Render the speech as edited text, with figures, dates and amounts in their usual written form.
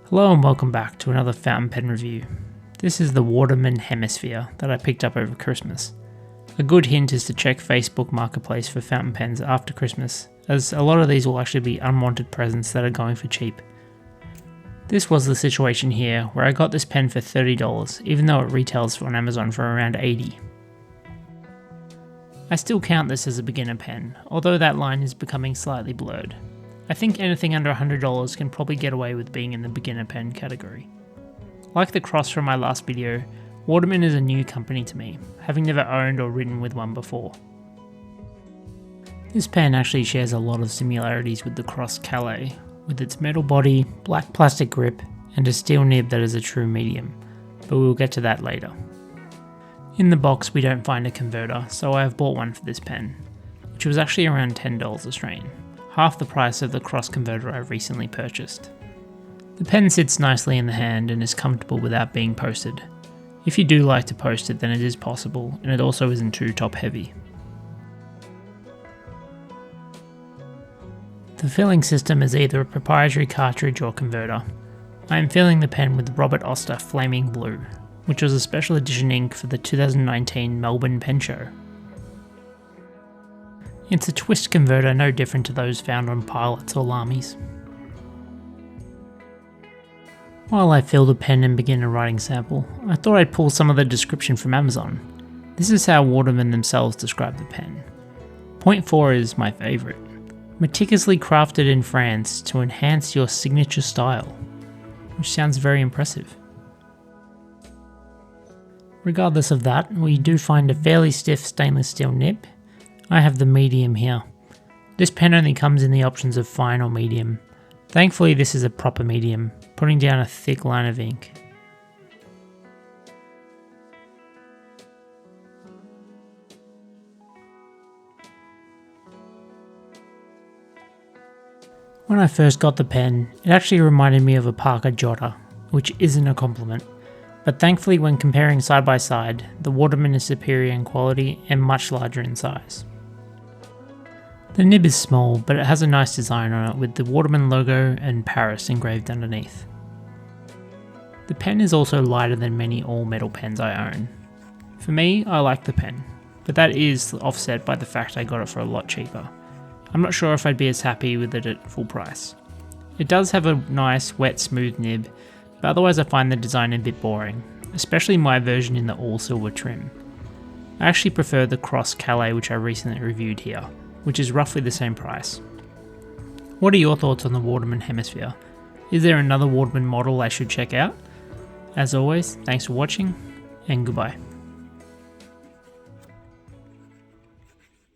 Hello and welcome back to another fountain pen review. This is the Waterman Hemisphere that I picked up over Christmas. A good hint is to check Facebook Marketplace for fountain pens after Christmas, as a lot of these will actually be unwanted presents that are going for cheap. This was the situation here, where I got this pen for $30, even though it retails on Amazon for around $80. I still count this as a beginner pen, although that line is becoming slightly blurred. I think anything under $100 can probably get away with being in the beginner pen category. Like the Cross from my last video, Waterman is a new company to me, having never owned or written with one before. This pen actually shares a lot of similarities with the Cross Calais, with its metal body, black plastic grip, and a steel nib that is a true medium, but we will get to that later. In the box we don't find a converter, so I have bought one for this pen, which was actually around $10 Australian, half the price of the Cross converter I recently purchased. The pen sits nicely in the hand and is comfortable without being posted. If you do like to post it, then it is possible, and it also isn't too top heavy. The filling system is either a proprietary cartridge or converter. I am filling the pen with Robert Oster Flaming Blue, which was a special edition ink for the 2019 Melbourne Pen Show. It's a twist converter no different to those found on pilots or Lamis. While I fill the pen and begin a writing sample, I thought I'd pull some of the description from Amazon. This is how Waterman themselves describe the pen. Point 4 is my favourite. Meticulously crafted in France to enhance your signature style, which sounds very impressive. Regardless of that, we do find a fairly stiff stainless steel nib. I have the medium here. This pen only comes in the options of fine or medium. Thankfully this is a proper medium, putting down a thick line of ink. When I first got the pen, it actually reminded me of a Parker Jotter, which isn't a compliment. But thankfully when comparing side by side, the Waterman is superior in quality and much larger in size. The nib is small, but it has a nice design on it with the Waterman logo and Paris engraved underneath. The pen is also lighter than many all-metal pens I own. For me, I like the pen, but that is offset by the fact I got it for a lot cheaper. I'm not sure if I'd be as happy with it at full price. It does have a nice, wet, smooth nib, but otherwise I find the design a bit boring, especially my version in the all-silver trim. I actually prefer the Cross Calais which I recently reviewed here, which is roughly the same price. What are your thoughts on the Waterman Hemisphere? Is there another Waterman model I should check out? As always, thanks for watching, and goodbye.